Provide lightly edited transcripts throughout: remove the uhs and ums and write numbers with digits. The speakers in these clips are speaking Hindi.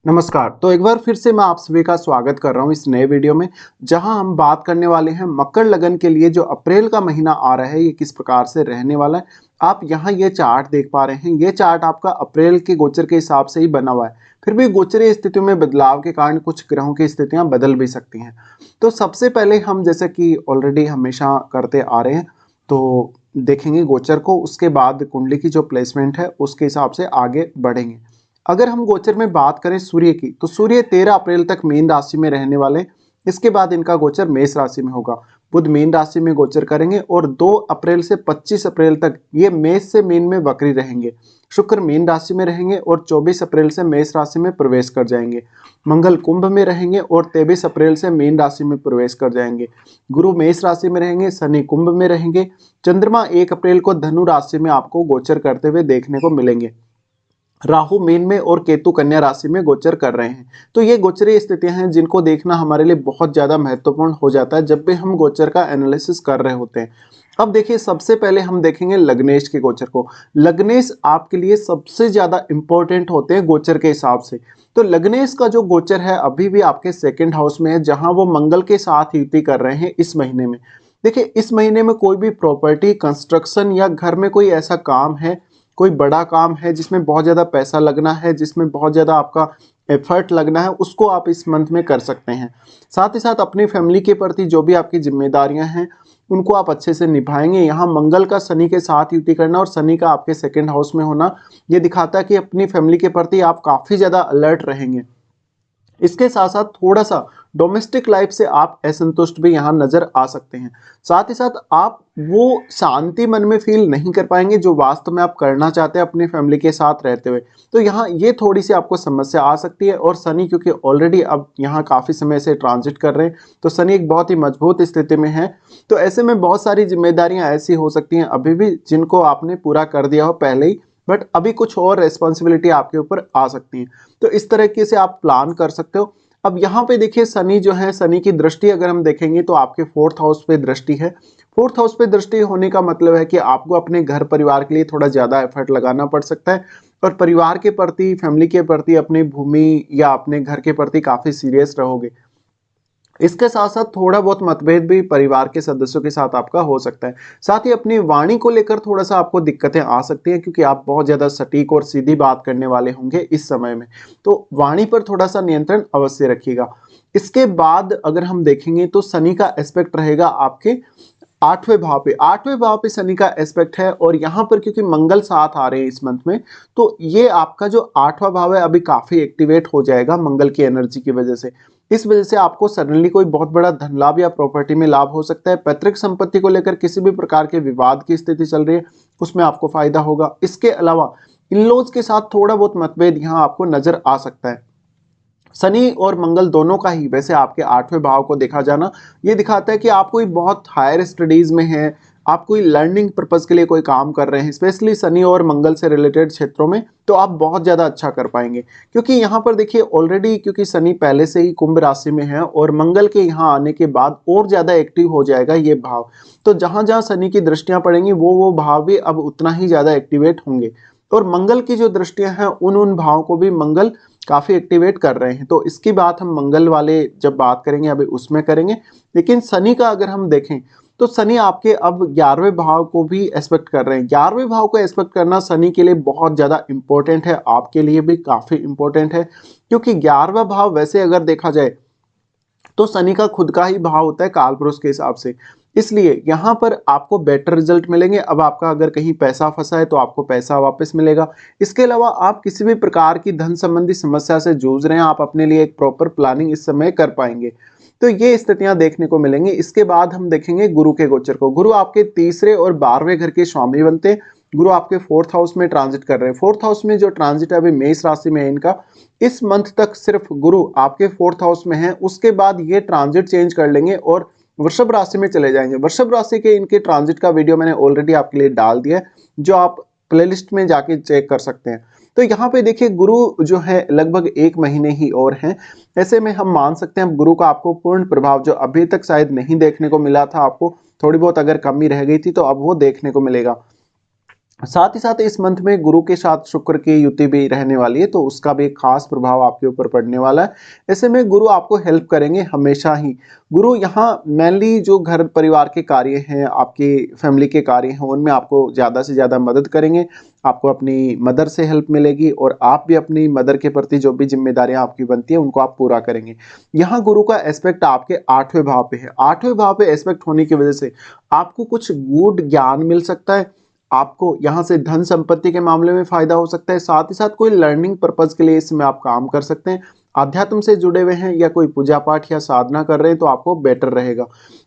नमस्कार। तो एक बार फिर से मैं आप सभी का स्वागत कर रहा हूँ इस नए वीडियो में, जहां हम बात करने वाले हैं मकर लगन के लिए जो अप्रैल का महीना आ रहा है, ये किस प्रकार से रहने वाला है। आप यहाँ ये चार्ट देख पा रहे हैं, ये चार्ट आपका अप्रैल के गोचर के हिसाब से ही बना हुआ है। फिर भी गोचरीय स्थितियों में बदलाव के कारण कुछ ग्रहों की स्थितियां बदल भी सकती हैं। तो सबसे पहले हम जैसे कि ऑलरेडी हमेशा करते आ रहे हैं, तो देखेंगे गोचर को, उसके बाद कुंडली की जो प्लेसमेंट है उसके हिसाब से आगे बढ़ेंगे। अगर हम गोचर में बात करें सूर्य की, तो सूर्य 13 अप्रैल तक मीन राशि में रहने वाले हैं। इसके बाद इनका गोचर मेष राशि में होगा। बुध मीन राशि में गोचर करेंगे और 2 अप्रैल से 25 अप्रैल तक ये मेष से मीन में वक्री रहेंगे। शुक्र मीन राशि में रहेंगे और 24 अप्रैल से मेष राशि में प्रवेश कर जाएंगे। मंगल कुंभ में रहेंगे और 23 अप्रैल से मीन राशि में प्रवेश कर जाएंगे। गुरु मेष राशि में रहेंगे, शनि कुंभ में रहेंगे। चंद्रमा 1 अप्रैल को धनु राशि में आपको गोचर करते हुए देखने को मिलेंगे। राहु मीन में और केतु कन्या राशि में गोचर कर रहे हैं। तो ये गोचरीय स्थितियां हैं जिनको देखना हमारे लिए बहुत ज्यादा महत्वपूर्ण हो जाता है जब भी हम गोचर का एनालिसिस कर रहे होते हैं। अब देखिए, सबसे पहले हम देखेंगे लग्नेश के गोचर को। लग्नेश आपके लिए सबसे ज्यादा इंपॉर्टेंट होते हैं गोचर के हिसाब से। तो लग्नेश का जो गोचर है अभी भी आपके सेकेंड हाउस में है, जहां वो मंगल के साथ युति कर रहे हैं इस महीने में। देखिए, इस महीने में कोई भी प्रॉपर्टी, कंस्ट्रक्शन या घर में कोई ऐसा काम है, कोई बड़ा काम है जिसमें बहुत ज़्यादा पैसा लगना है, जिसमें बहुत ज़्यादा आपका एफर्ट लगना है, उसको आप इस मंथ में कर सकते हैं। साथ ही साथ अपनी फैमिली के प्रति जो भी आपकी जिम्मेदारियां हैं उनको आप अच्छे से निभाएंगे। यहाँ मंगल का शनि के साथ युति करना और शनि का आपके सेकंड हाउस में होना, ये दिखाता है कि अपनी फैमिली के प्रति आप काफ़ी ज़्यादा अलर्ट रहेंगे। इसके साथ साथ थोड़ा सा डोमेस्टिक लाइफ से आप असंतुष्ट भी यहाँ नजर आ सकते हैं। साथ ही साथ आप वो शांति मन में फील नहीं कर पाएंगे जो वास्तव में आप करना चाहते हैं अपनी फैमिली के साथ रहते हुए। तो यहाँ ये थोड़ी सी आपको समस्या आ सकती है। और शनि क्योंकि ऑलरेडी अब यहाँ काफी समय से ट्रांजिट कर रहे हैं, तो शनि एक बहुत ही मजबूत स्थिति में है। तो ऐसे में बहुत सारी जिम्मेदारियां ऐसी हो सकती हैं अभी भी जिनको आपने पूरा कर दिया हो पहले ही, बट अभी कुछ और रेस्पॉन्सिबिलिटी आपके ऊपर आ सकती है। तो इस तरीके से आप प्लान कर सकते हो। अब यहाँ पे देखिए, शनि जो है, शनि की दृष्टि अगर हम देखेंगे तो आपके फोर्थ हाउस पे दृष्टि है। फोर्थ हाउस पे दृष्टि होने का मतलब है कि आपको अपने घर परिवार के लिए थोड़ा ज्यादा एफर्ट लगाना पड़ सकता है और परिवार के प्रति, फैमिली के प्रति, अपनी भूमि या अपने घर के प्रति काफी सीरियस रहोगे। इसके साथ साथ थोड़ा बहुत मतभेद भी परिवार के सदस्यों के साथ आपका हो सकता है। साथ ही अपनी वाणी को लेकर थोड़ा सा आपको दिक्कतें आ सकती हैं, क्योंकि आप बहुत ज्यादा सटीक और सीधी बात करने वाले होंगे इस समय में। तो वाणी पर थोड़ा सा नियंत्रण अवश्य रखिएगा। इसके बाद अगर हम देखेंगे तो शनि का एस्पेक्ट रहेगा आपके 8वें भाव पे। 8वें भाव पे शनि का एस्पेक्ट है और यहाँ पर क्योंकि मंगल साथ आ रहे हैं इस मंथ में, तो ये आपका जो 8वां भाव है अभी काफी एक्टिवेट हो जाएगा मंगल की एनर्जी की वजह से। इस वजह से आपको सडनली कोई बहुत बड़ा धन लाभ या प्रॉपर्टी में लाभ हो सकता है। पैतृक संपत्ति को लेकर किसी भी प्रकार के विवाद की स्थिति चल रही है, उसमें आपको फायदा होगा। इसके अलावा इन लॉज के साथ थोड़ा बहुत मतभेद यहाँ आपको नजर आ सकता है। शनि और मंगल दोनों का ही वैसे आपके 8वें भाव को देखा जाना ये दिखाता है कि आप कोई बहुत हायर स्टडीज में है, आप कोई लर्निंग पर्पज के लिए कोई काम कर रहे हैं, स्पेशली शनि और मंगल से रिलेटेड क्षेत्रों में, तो आप बहुत ज्यादा अच्छा कर पाएंगे। क्योंकि यहाँ पर देखिए ऑलरेडी, क्योंकि शनि पहले से ही कुंभ राशि में है और मंगल के यहाँ आने के बाद और ज्यादा एक्टिव हो जाएगा ये भाव। तो जहां जहां शनि की दृष्टियां पड़ेंगी वो भाव भी अब उतना ही ज्यादा एक्टिवेट होंगे। और मंगल की जो दृष्टियां हैं उन भावों को भी मंगल काफी एक्टिवेट कर रहे हैं। तो इसकी बात हम मंगल वाले जब बात करेंगे अभी उसमें करेंगे। लेकिन शनि का अगर हम देखें तो शनि आपके अब 11वें भाव को भी एस्पेक्ट कर रहे हैं। 11वें भाव को एस्पेक्ट करना शनि के लिए बहुत ज्यादा इंपॉर्टेंट है, आपके लिए भी काफी इंपॉर्टेंट है। क्योंकि 11वां भाव वैसे अगर देखा जाए तो शनि का खुद का ही भाव होता है कालपुरुष के हिसाब से, इसलिए यहाँ पर आपको बेटर रिजल्ट मिलेंगे। अब आपका अगर कहीं पैसा फंसा है तो आपको पैसा वापस मिलेगा। इसके अलावा आप किसी भी प्रकार की धन संबंधी समस्या से जूझ रहे हैं, आप अपने लिए एक प्रॉपर प्लानिंग इस समय कर पाएंगे। तो ये स्थितियां देखने को मिलेंगी। इसके बाद हम देखेंगे गुरु के गोचर को। गुरु आपके तीसरे और 12वें घर के स्वामी बनते हैं। गुरु आपके फोर्थ हाउस में ट्रांजिट कर रहे हैं। फोर्थ हाउस में जो ट्रांजिट है अभी मेष राशि में है इनका, इस मंथ तक सिर्फ गुरु आपके फोर्थ हाउस में है। उसके बाद ये ट्रांजिट चेंज कर लेंगे और वृषभ राशि में चले जाएंगे। वृषभ राशि के इनके ट्रांजिट का वीडियो मैंने ऑलरेडी आपके लिए डाल दिया है, जो आप प्लेलिस्ट में जाके चेक कर सकते हैं। तो यहाँ पे देखिए, गुरु जो है लगभग 1 महीने ही और हैं। ऐसे में हम मान सकते हैं गुरु का आपको पूर्ण प्रभाव जो अभी तक शायद नहीं देखने को मिला था, आपको थोड़ी बहुत अगर कमी रह गई थी तो अब वो देखने को मिलेगा। साथ ही साथ इस मंथ में गुरु के साथ शुक्र की युति भी रहने वाली है, तो उसका भी एक खास प्रभाव आपके ऊपर पड़ने वाला है। ऐसे में गुरु आपको हेल्प करेंगे हमेशा ही। गुरु यहाँ मेनली जो घर परिवार के कार्य हैं, आपकी फैमिली के कार्य हैं, उनमें आपको ज़्यादा से ज़्यादा मदद करेंगे। आपको अपनी मदर से हेल्प मिलेगी और आप भी अपनी मदर के प्रति जो भी जिम्मेदारियां आपकी बनती है उनको आप पूरा करेंगे। यहाँ गुरु का एस्पेक्ट आपके 8वें भाव पे है। 8वें भाव पे एस्पेक्ट होने की वजह से आपको कुछ गूढ़ ज्ञान मिल सकता है। आपको यहाँ से धन संपत्ति के मामले में फायदा हो सकता है। साथ ही साथ कोई लर्निंग पर्पज के लिए इसमें आप काम कर सकते हैं। अध्यात्म से जुड़े हुए हैं या कोई पूजा पाठ या साधना कर रहे हैं तो आपको बेटर रहेगा।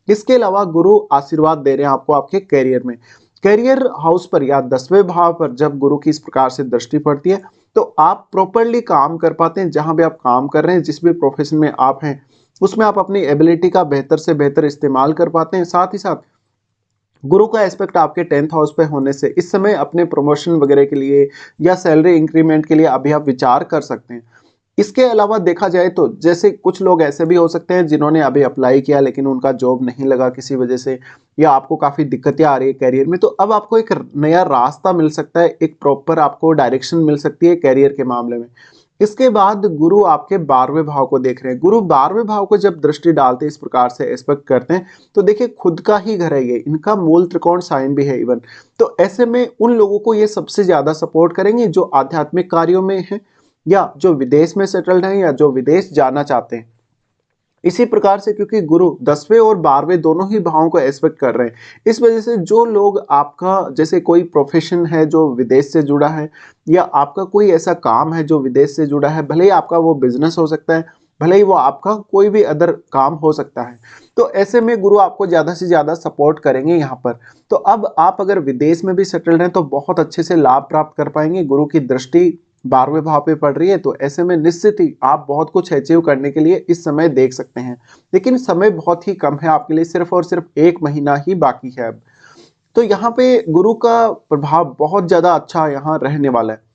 इसके अलावा गुरु आशीर्वाद दे रहे हैं आपको आपके करियर में। करियर हाउस पर या 10वें भाव पर जब गुरु की इस प्रकार से दृष्टि पड़ती है तो आप प्रॉपरली काम कर पाते हैं। जहां भी आप काम कर रहे हैं, जिस भी प्रोफेशन में आप हैं, उसमें आप अपनी एबिलिटी का बेहतर से बेहतर इस्तेमाल कर पाते हैं। साथ ही साथ गुरु का एस्पेक्ट आपके 10th हाउस पे होने से इस समय अपने प्रमोशन वगैरह के लिए या सैलरी इंक्रीमेंट के लिए अभी आप विचार कर सकते हैं। इसके अलावा देखा जाए तो जैसे कुछ लोग ऐसे भी हो सकते हैं जिन्होंने अभी अप्लाई किया लेकिन उनका जॉब नहीं लगा किसी वजह से, या आपको काफ़ी दिक्कतें आ रही है करियर में, तो अब आपको एक नया रास्ता मिल सकता है, एक प्रॉपर आपको डायरेक्शन मिल सकती है करियर के मामले में। इसके बाद गुरु आपके 12वें भाव को देख रहे हैं। गुरु 12वें भाव को जब दृष्टि डालते हैं, इस प्रकार से एस्पेक्ट करते हैं, तो देखिए खुद का ही घर है ये, इनका मूल त्रिकोण साइन भी है इवन। तो ऐसे में उन लोगों को ये सबसे ज्यादा सपोर्ट करेंगे जो आध्यात्मिक कार्यों में हैं या जो विदेश में सेटल्ड हैं या जो विदेश जाना चाहते हैं। इसी प्रकार से क्योंकि गुरु 10वें और 12वें दोनों ही भावों को एस्पेक्ट कर रहे हैं, इस वजह से जो लोग आपका जैसे कोई प्रोफेशन है जो विदेश से जुड़ा है या आपका कोई ऐसा काम है जो विदेश से जुड़ा है, भले ही आपका वो बिजनेस हो सकता है, भले ही वो आपका कोई भी अदर काम हो सकता है, तो ऐसे में गुरु आपको ज़्यादा से ज़्यादा सपोर्ट करेंगे यहाँ पर। तो अब आप अगर विदेश में भी सेटल्ड हैं तो बहुत अच्छे से लाभ प्राप्त कर पाएंगे। गुरु की दृष्टि 12वें भाव पे पड़ रही है, तो ऐसे में निश्चित ही आप बहुत कुछ अचीव करने के लिए इस समय देख सकते हैं। लेकिन समय बहुत ही कम है आपके लिए, सिर्फ और सिर्फ 1 महीना ही बाकी है अब। तो यहाँ पे गुरु का प्रभाव बहुत ज्यादा अच्छा यहाँ रहने वाला है।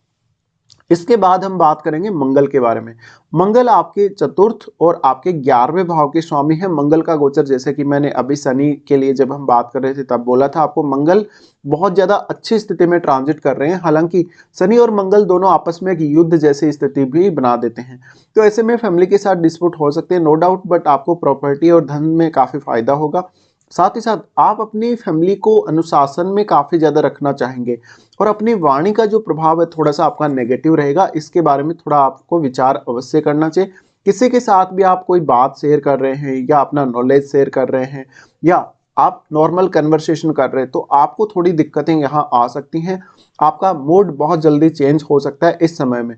इसके बाद हम बात करेंगे मंगल के बारे में। मंगल आपके चतुर्थ और आपके 11वें भाव के स्वामी है। मंगल का गोचर, जैसे कि मैंने अभी शनि के लिए जब हम बात कर रहे थे तब बोला था आपको, मंगल बहुत ज्यादा अच्छी स्थिति में ट्रांजिट कर रहे हैं। हालांकि शनि और मंगल दोनों आपस में एक युद्ध जैसी स्थिति भी बना देते हैं, तो ऐसे में फैमिली के साथ डिस्प्यूट हो सकते हैं, नो डाउट, बट आपको प्रॉपर्टी और धन में काफी फायदा होगा। साथ ही साथ आप अपनी फैमिली को अनुशासन में काफी ज्यादा रखना चाहेंगे और अपनी वाणी का जो प्रभाव है थोड़ा सा आपका नेगेटिव रहेगा। इसके बारे में थोड़ा आपको विचार अवश्य करना चाहिए। किसी के साथ भी आप कोई बात शेयर कर रहे हैं या अपना नॉलेज शेयर कर रहे हैं या आप नॉर्मल कन्वर्सेशन कर रहे हैं तो आपको थोड़ी दिक्कतें यहाँ आ सकती हैं। आपका मूड बहुत जल्दी चेंज हो सकता है इस समय में,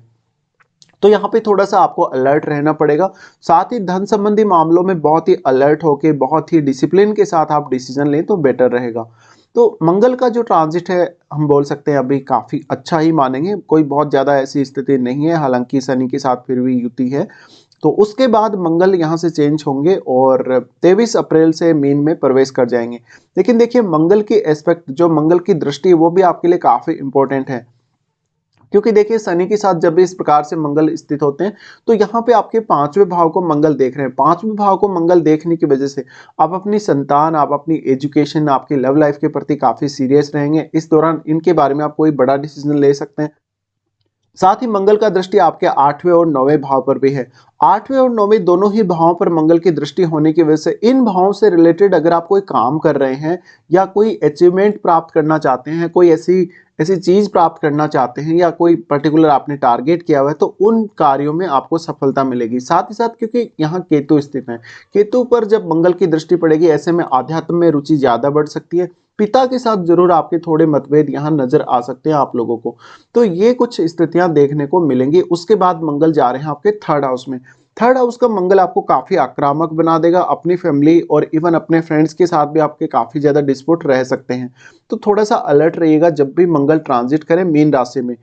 तो यहाँ पे थोड़ा सा आपको अलर्ट रहना पड़ेगा। साथ ही धन संबंधी मामलों में बहुत ही अलर्ट होके बहुत ही डिसिप्लिन के साथ आप डिसीजन लें तो बेटर रहेगा। तो मंगल का जो ट्रांजिट है हम बोल सकते हैं अभी काफी अच्छा ही मानेंगे, कोई बहुत ज्यादा ऐसी स्थिति नहीं है। हालांकि शनि के साथ फिर भी युति है, तो उसके बाद मंगल यहाँ से चेंज होंगे और 23 अप्रैल से मीन में प्रवेश कर जाएंगे। लेकिन देखिए मंगल की एस्पेक्ट, जो मंगल की दृष्टि है वो भी आपके लिए काफी इंपॉर्टेंट है, क्योंकि देखिए शनि के साथ जब भी इस प्रकार से मंगल स्थित होते हैं तो यहाँ पे आपके 5वें भाव को मंगल देख रहे हैं। 5वें भाव को मंगल देखने की वजह से आप अपनी संतान, आप अपनी एजुकेशन, आपकी लव लाइफ के प्रति काफी सीरियस रहेंगे। इस दौरान इनके बारे में आप कोई बड़ा डिसीजन ले सकते हैं। साथ ही मंगल का दृष्टि आपके 8वें और 9वें भाव पर भी है। 8वें और 9वें दोनों ही भावों पर मंगल की दृष्टि होने की वजह से इन भावों से रिलेटेड अगर आप कोई काम कर रहे हैं या कोई अचीवमेंट प्राप्त करना चाहते हैं, कोई ऐसी ऐसी चीज प्राप्त करना चाहते हैं या कोई पर्टिकुलर आपने टारगेट किया हुआ है, तो उन कार्यों में आपको सफलता मिलेगी। साथ ही साथ क्योंकि यहाँ केतु स्थित है, केतु पर जब मंगल की दृष्टि पड़ेगी ऐसे में आध्यात्म में रुचि ज्यादा बढ़ सकती है। पिता के साथ जरूर आपके थोड़े मतभेद यहाँ नजर आ सकते हैं आप लोगों को, तो ये कुछ स्थितियां देखने को मिलेंगी। उसके बाद मंगल जा रहे हैं आपके 3rd हाउस में। 3rd हाउस का मंगल आपको काफी आक्रामक बना देगा। अपनी फैमिली और इवन अपने फ्रेंड्स के साथ भी आपके काफी ज्यादा डिस्प्यूट रह सकते हैं, तो थोड़ा सा अलर्ट रहिएगा जब भी मंगल ट्रांजिट करें मीन राशि में।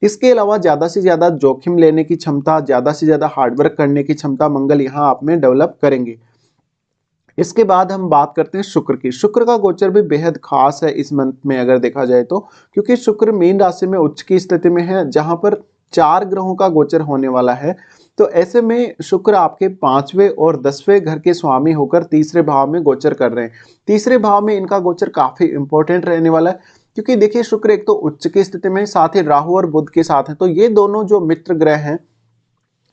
इसके अलावा ज्यादा से ज्यादा जोखिम लेने की क्षमता, ज्यादा से ज्यादा हार्डवर्क करने की क्षमता मंगल यहाँ आप में डेवलप करेंगे। इसके बाद हम बात करते हैं शुक्र की। शुक्र का गोचर भी बेहद खास है इस मंथ में अगर देखा जाए तो, क्योंकि शुक्र मीन राशि में उच्च की स्थिति में है जहां पर 4 ग्रहों का गोचर होने वाला है। तो ऐसे में शुक्र आपके 5वें और 10वें घर के स्वामी होकर तीसरे भाव में गोचर कर रहे हैं। तीसरे भाव में इनका गोचर काफी इंपॉर्टेंट रहने वाला है। क्योंकि देखिए शुक्र एक तो उच्च की स्थिति में, साथ ही राहु और बुध के साथ है, तो ये दोनों जो मित्र ग्रह हैं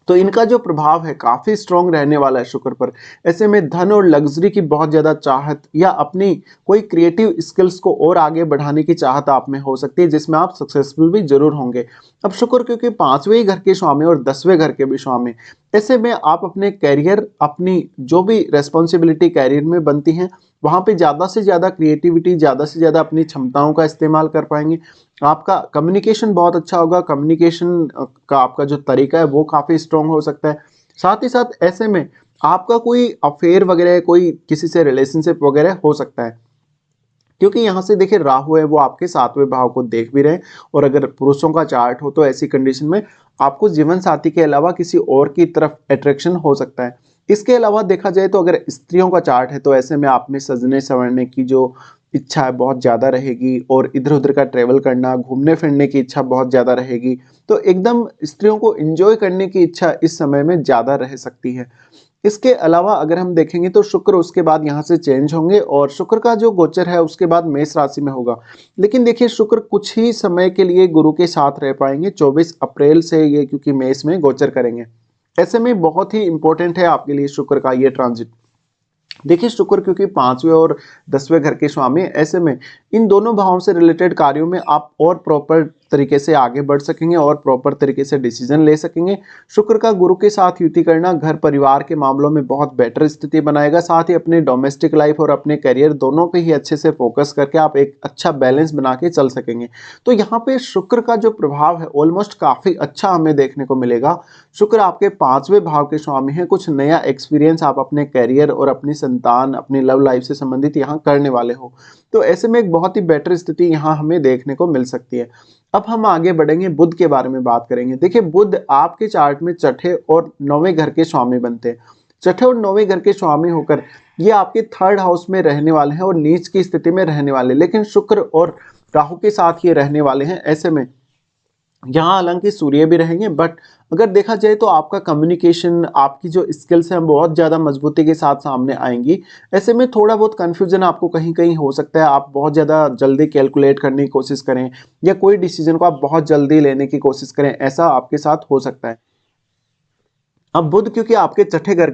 तो इनका जो प्रभाव है काफी स्ट्रॉन्ग रहने वाला है शुक्र पर। ऐसे में धन और लग्जरी की बहुत ज्यादा चाहत या अपनी कोई क्रिएटिव स्किल्स को और आगे बढ़ाने की चाहत आप में हो सकती है, जिसमें आप सक्सेसफुल भी जरूर होंगे। अब शुक्र क्योंकि पांचवें घर के स्वामी और 10वें घर के भी स्वामी, ऐसे में आप अपने कैरियर, अपनी जो भी रेस्पॉन्सिबिलिटी कैरियर में बनती हैं, वहां पे ज्यादा से ज्यादा क्रिएटिविटी, ज्यादा से ज्यादा अपनी क्षमताओं का इस्तेमाल कर पाएंगे। आपका कम्युनिकेशन बहुत अच्छा होगा, कम्युनिकेशन का आपका जो तरीका है वो काफी स्ट्रांग हो सकता है। साथ ही साथ ऐसे में आपका कोई अफेयर वगैरह, कोई किसी से रिलेशनशिप वगैरह हो सकता है, क्योंकि यहाँ से देखिए राहु है वो आपके 7वें भाव को देख भी रहे हैं। और अगर पुरुषों का चार्ट हो तो ऐसी कंडीशन में आपको जीवन साथी के अलावा किसी और की तरफ अट्रैक्शन हो सकता है। इसके अलावा देखा जाए तो अगर स्त्रियों का चार्ट है तो ऐसे में आप में सजने संवरने की जो इच्छा है बहुत ज्यादा रहेगी, और इधर उधर का ट्रेवल करना, घूमने फिरने की इच्छा बहुत ज्यादा रहेगी। तो एकदम स्त्रियों को एंजॉय करने की इच्छा इस समय में ज्यादा रह सकती है। इसके अलावा अगर हम देखेंगे तो शुक्र उसके बाद यहाँ से चेंज होंगे, और शुक्र का जो गोचर है उसके बाद मेष राशि में होगा। लेकिन देखिए शुक्र कुछ ही समय के लिए गुरु के साथ रह पाएंगे, 24 अप्रैल से ये क्योंकि मेष में गोचर करेंगे। ऐसे में बहुत ही इंपॉर्टेंट है आपके लिए शुक्र का ये ट्रांजिट। देखिए शुक्र क्योंकि 5वें और 10वें घर के स्वामी है, ऐसे में इन दोनों भावों से रिलेटेड कार्यों में आप और प्रॉपर तरीके से आगे बढ़ सकेंगे और प्रॉपर तरीके से डिसीजन ले सकेंगे। शुक्र का गुरु के साथ युति करना घर परिवार के मामलों में बहुत बेटर स्थिति बनाएगा, साथ ही अपने डोमेस्टिक लाइफ और अपने करियर दोनों पे ही अच्छे से फोकस करके आप एक अच्छा बैलेंस बना के चल सकेंगे। तो यहाँ पे शुक्र का जो प्रभाव है ऑलमोस्ट काफी अच्छा हमें देखने को मिलेगा। शुक्र आपके 5वें भाव के स्वामी है, कुछ नया एक्सपीरियंस आप अपने करियर और अपनी संतान, अपनी लव लाइफ से संबंधित यहाँ करने वाले हो। तो ऐसे में एक बहुत ही बेटर स्थिति यहाँ हमें देखने को मिल सकती है। अब हम आगे बढ़ेंगे, बुध के बारे में बात करेंगे। देखिए बुध आपके चार्ट में छठे और 9वें घर के स्वामी बनते हैं। छठे और 9वें घर के स्वामी होकर ये आपके 3rd हाउस में रहने वाले हैं और नीच की स्थिति में रहने वाले, लेकिन शुक्र और राहु के साथ ये रहने वाले हैं। ऐसे में यहाँ हालांकि सूर्य भी रहेंगे, बट अगर देखा जाए तो आपका कम्युनिकेशन, आपकी जो स्किल्स हैं बहुत ज़्यादा मजबूती के साथ सामने आएंगी। ऐसे में थोड़ा बहुत कन्फ्यूजन आपको कहीं कहीं हो सकता है, आप बहुत ज़्यादा जल्दी कैलकुलेट करने की कोशिश करें या कोई डिसीजन को आप बहुत जल्दी लेने की कोशिश करें, ऐसा आपके साथ हो सकता है। अब बुध क्योंकि आपके छठे घर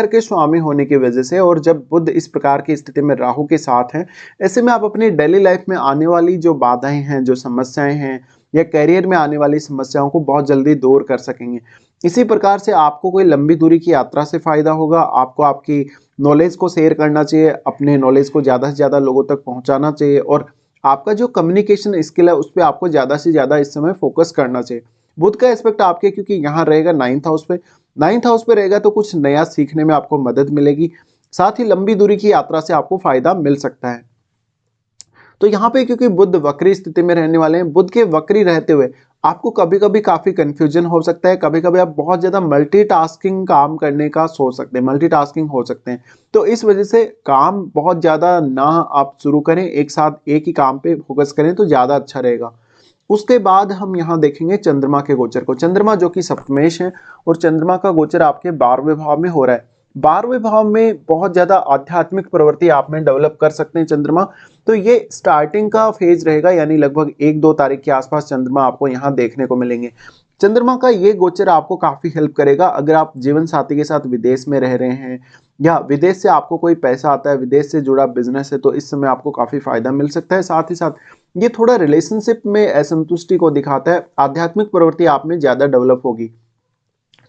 के स्वामी होने की वजह से, और जब बुध इस प्रकार की स्थिति में राहु के साथ हैं, ऐसे में आप अपनी डेली लाइफ में आने वाली जो बाधाएं हैं, जो समस्याएं हैं या करियर में आने वाली समस्याओं को बहुत जल्दी दूर कर सकेंगे। इसी प्रकार से आपको कोई लंबी दूरी की यात्रा से फायदा होगा, आपको आपकी नॉलेज को शेयर करना चाहिए, अपने नॉलेज को ज्यादा से ज्यादा लोगों तक पहुंचाना चाहिए, और आपका जो कम्युनिकेशन स्किल है उस पर आपको ज्यादा से ज्यादा इस समय फोकस करना चाहिए। बुध का एस्पेक्ट आपके क्योंकि यहाँ रहेगा 9th हाउस पे, 9th हाउस पे रहेगा तो कुछ नया सीखने में आपको मदद मिलेगी, साथ ही लंबी दूरी की यात्रा से आपको फायदा मिल सकता है। तो यहाँ पे क्योंकि बुध वक्री स्थिति में रहने वाले हैं, बुध के वक्री रहते हुए आपको कभी कभी काफी कंफ्यूजन हो सकता है, कभी कभी आप बहुत ज्यादा मल्टीटास्किंग काम करने का सोच सकते हैं, मल्टीटास्किंग हो सकते हैं। तो इस वजह से काम बहुत ज्यादा ना आप शुरू करें, एक साथ एक ही काम पे फोकस करें तो ज्यादा अच्छा रहेगा। उसके बाद हम यहाँ देखेंगे चंद्रमा के गोचर को। चंद्रमा जो कि सप्तमेश है, और चंद्रमा का गोचर आपके 12वें भाव में हो रहा है। 12वें भाव में बहुत ज्यादा आध्यात्मिक प्रवृत्ति आप में डेवलप कर सकते हैं चंद्रमा। तो ये स्टार्टिंग का फेज रहेगा, यानी लगभग 1-2 तारीख के आसपास चंद्रमा आपको यहाँ देखने को मिलेंगे। चंद्रमा का ये गोचर आपको काफी हेल्प करेगा अगर आप जीवन साथी के साथ विदेश में रह रहे हैं, या विदेश से आपको कोई पैसा आता है, विदेश से जुड़ा बिजनेस है, तो इस समय आपको काफी फायदा मिल सकता है। साथ ही साथ ये थोड़ा रिलेशनशिप में असंतुष्टि को दिखाता है, आध्यात्मिक प्रवृत्ति आप में ज्यादा डेवलप होगी।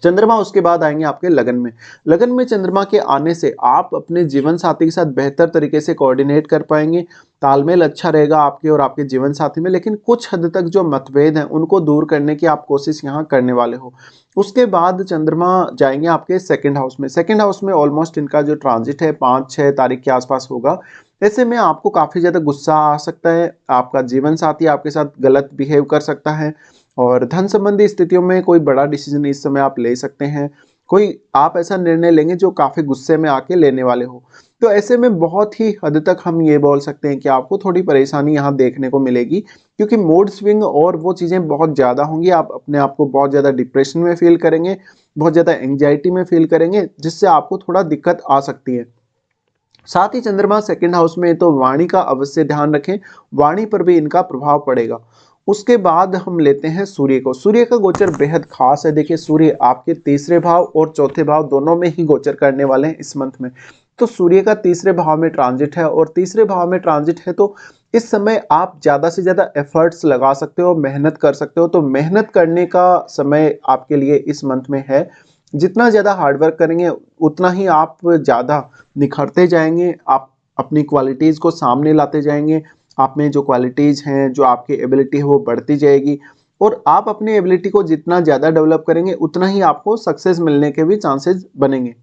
चंद्रमा उसके बाद आएंगे आपके लगन में। लगन में चंद्रमा के आने से आप अपने जीवन साथी के साथ बेहतर तरीके से कोऑर्डिनेट कर पाएंगे, तालमेल अच्छा रहेगा आपके और आपके जीवन साथी में, लेकिन कुछ हद तक जो मतभेद हैं उनको दूर करने की आप कोशिश यहाँ करने वाले हो। उसके बाद चंद्रमा जाएंगे आपके 2nd हाउस में। 2nd हाउस में ऑलमोस्ट इनका जो ट्रांजिट है 5-6 तारीख के आसपास होगा। ऐसे में आपको काफी ज्यादा गुस्सा आ सकता है, आपका जीवन साथी आपके साथ गलत बिहेव कर सकता है, और धन संबंधी स्थितियों में कोई बड़ा डिसीजन इस समय आप ले सकते हैं। कोई आप ऐसा निर्णय लेंगे जो काफी गुस्से में आके लेने वाले हो। तो ऐसे में बहुत ही हद तक हम ये बोल सकते हैं कि आपको थोड़ी परेशानी यहाँ देखने को मिलेगी, क्योंकि मूड स्विंग और वो चीजें बहुत ज्यादा होंगी। आप अपने आप को बहुत ज्यादा डिप्रेशन में फील करेंगे, बहुत ज्यादा एंग्जाइटी में फील करेंगे, जिससे आपको थोड़ा दिक्कत आ सकती है। साथ ही चंद्रमा सेकंड हाउस में है तो वाणी का अवश्य ध्यान रखें, वाणी पर भी इनका प्रभाव पड़ेगा। उसके बाद हम लेते हैं सूर्य को। सूर्य का गोचर बेहद खास है। देखिए सूर्य आपके तीसरे भाव और चौथे भाव दोनों में ही गोचर करने वाले हैं इस मंथ में। तो सूर्य का तीसरे भाव में ट्रांजिट है और तीसरे भाव में ट्रांजिट है तो इस समय आप ज्यादा से ज्यादा एफर्ट्स लगा सकते हो, मेहनत कर सकते हो। तो मेहनत करने का समय आपके लिए इस मंथ में है। जितना ज्यादा हार्डवर्क करेंगे उतना ही आप ज्यादा निखरते जाएंगे, आप अपनी क्वालिटीज को सामने लाते जाएंगे, आप में जो क्वालिटीज हैं, जो आपकी एबिलिटी है वो बढ़ती जाएगी और आप अपनी एबिलिटी को जितना ज्यादा डेवलप करेंगे उतना ही आपको सक्सेस मिलने के भी चांसेस बनेंगे।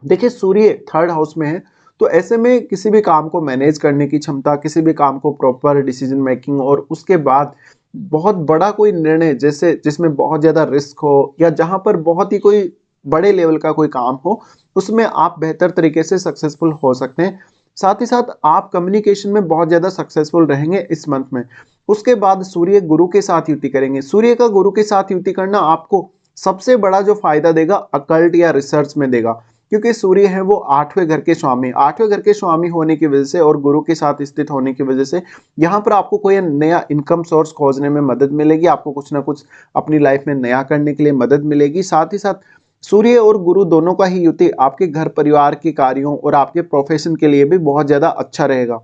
देखिए सूर्य थर्ड हाउस में है तो ऐसे में किसी भी काम को मैनेज करने की क्षमता, किसी भी काम को प्रॉपर डिसीजन मेकिंग और उसके बाद बहुत बड़ा कोई निर्णय जैसे जिसमें बहुत ज्यादा रिस्क हो या जहां पर बहुत ही कोई बड़े लेवल का कोई काम हो, उसमें आप बेहतर तरीके से सक्सेसफुल हो सकते हैं। साथ ही साथ आप कम्युनिकेशन में बहुत ज्यादा सक्सेसफुल रहेंगे इस मंथ में। उसके बाद सूर्य गुरु के साथ युति करेंगे। सूर्य का गुरु के साथ युति करना आपको सबसे बड़ा जो फायदा देगा अकल्ट या रिसर्च में देगा, क्योंकि सूर्य है वो आठवें घर के स्वामी, आठवें घर के स्वामी होने की वजह से और गुरु के साथ स्थित होने की वजह से यहाँ पर आपको कोई नया इनकम सोर्स खोजने में मदद मिलेगी, आपको कुछ ना कुछ अपनी लाइफ में नया करने के लिए मदद मिलेगी। साथ ही साथ सूर्य और गुरु दोनों का ही युति आपके घर परिवार के कार्यों और आपके प्रोफेशन के लिए भी बहुत ज्यादा अच्छा रहेगा।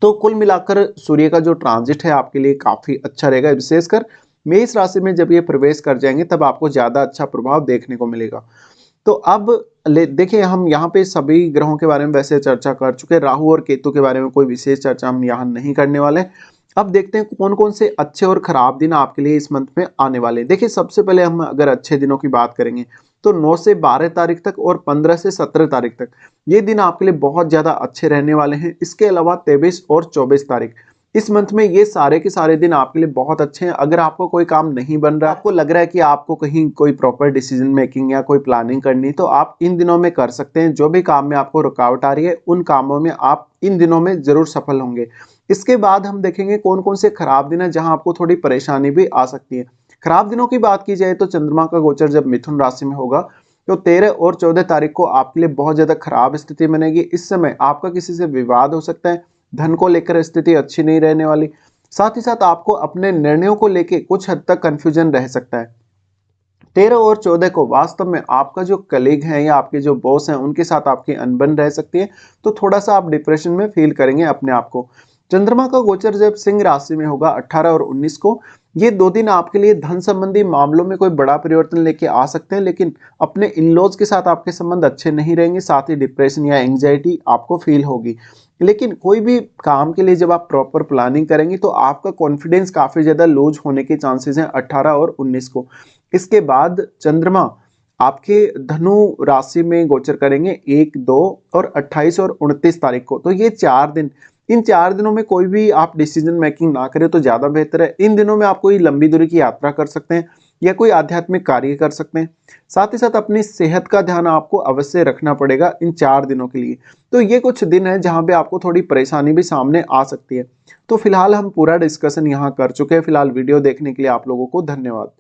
तो कुल मिलाकर सूर्य का जो ट्रांजिट है आपके लिए काफी अच्छा रहेगा। विशेषकर मेष राशि में जब ये प्रवेश कर जाएंगे तब आपको ज्यादा अच्छा प्रभाव देखने को मिलेगा। तो अब देखिए हम यहाँ पे सभी ग्रहों के बारे में वैसे चर्चा कर चुके हैं, राहु और केतु के बारे में कोई विशेष चर्चा हम यहाँ नहीं करने वाले। अब देखते हैं कौन कौन से अच्छे और खराब दिन आपके लिए इस मंथ में आने वाले हैं। देखिए सबसे पहले हम अगर अच्छे दिनों की बात करेंगे तो 9 से 12 तारीख तक और 15 से 17 तारीख तक ये दिन आपके लिए बहुत ज्यादा अच्छे रहने वाले हैं। इसके अलावा 23 और 24 तारीख इस मंथ में ये सारे के सारे दिन आपके लिए बहुत अच्छे हैं। अगर आपको कोई काम नहीं बन रहा, आपको लग रहा है कि आपको कहीं कोई प्रॉपर डिसीजन मेकिंग या कोई प्लानिंग करनी, तो आप इन दिनों में कर सकते हैं। जो भी काम में आपको रुकावट आ रही है उन कामों में आप इन दिनों में जरूर सफल होंगे। इसके बाद हम देखेंगे कौन कौन से खराब दिन है जहां आपको थोड़ी परेशानी भी आ सकती है। खराब दिनों की बात की जाए तो चंद्रमा का गोचर जब मिथुन राशि में होगा तो 13 और 14 तारीख को आपके लिए बहुत ज्यादा खराब स्थिति बनेगी। इस समय आपका किसी से विवाद हो सकता है, धन को लेकर स्थिति अच्छी नहीं रहने वाली। साथ ही साथ आपको अपने निर्णयों को लेकर कुछ हद तक कंफ्यूजन रह सकता है। 13 और 14 को वास्तव में आपका जो कलीग है या आपके जो बॉस हैं उनके साथ आपकी अनबन रह सकती है, तो थोड़ा सा आप डिप्रेशन में फील करेंगे अपने आप को। चंद्रमा का गोचर जब सिंह राशि में होगा 18 और 19 को, ये दो दिन आपके लिए धन संबंधी मामलों में कोई बड़ा परिवर्तन लेके आ सकते हैं, लेकिन अपने इन-लॉज के साथ आपके संबंध अच्छे नहीं रहेंगे। साथ ही डिप्रेशन या एंग्जाइटी आपको फील होगी। लेकिन कोई भी काम के लिए जब आप प्रॉपर प्लानिंग करेंगे तो आपका कॉन्फिडेंस काफी ज्यादा लूज होने के चांसेस हैं 18 और 19 को। इसके बाद चंद्रमा आपके धनु राशि में गोचर करेंगे 1, 2 और 28 और 29 तारीख को। तो ये 4 दिन, इन 4 दिनों में कोई भी आप डिसीजन मेकिंग ना करें तो ज्यादा बेहतर है। इन दिनों में आप कोई लंबी दूरी की यात्रा कर सकते हैं या कोई आध्यात्मिक कार्य कर सकते हैं। साथ ही साथ अपनी सेहत का ध्यान आपको अवश्य रखना पड़ेगा इन 4 दिनों के लिए। तो ये कुछ दिन है जहां पे आपको थोड़ी परेशानी भी सामने आ सकती है। तो फिलहाल हम पूरा डिस्कशन यहाँ कर चुके हैं। फिलहाल वीडियो देखने के लिए आप लोगों को धन्यवाद।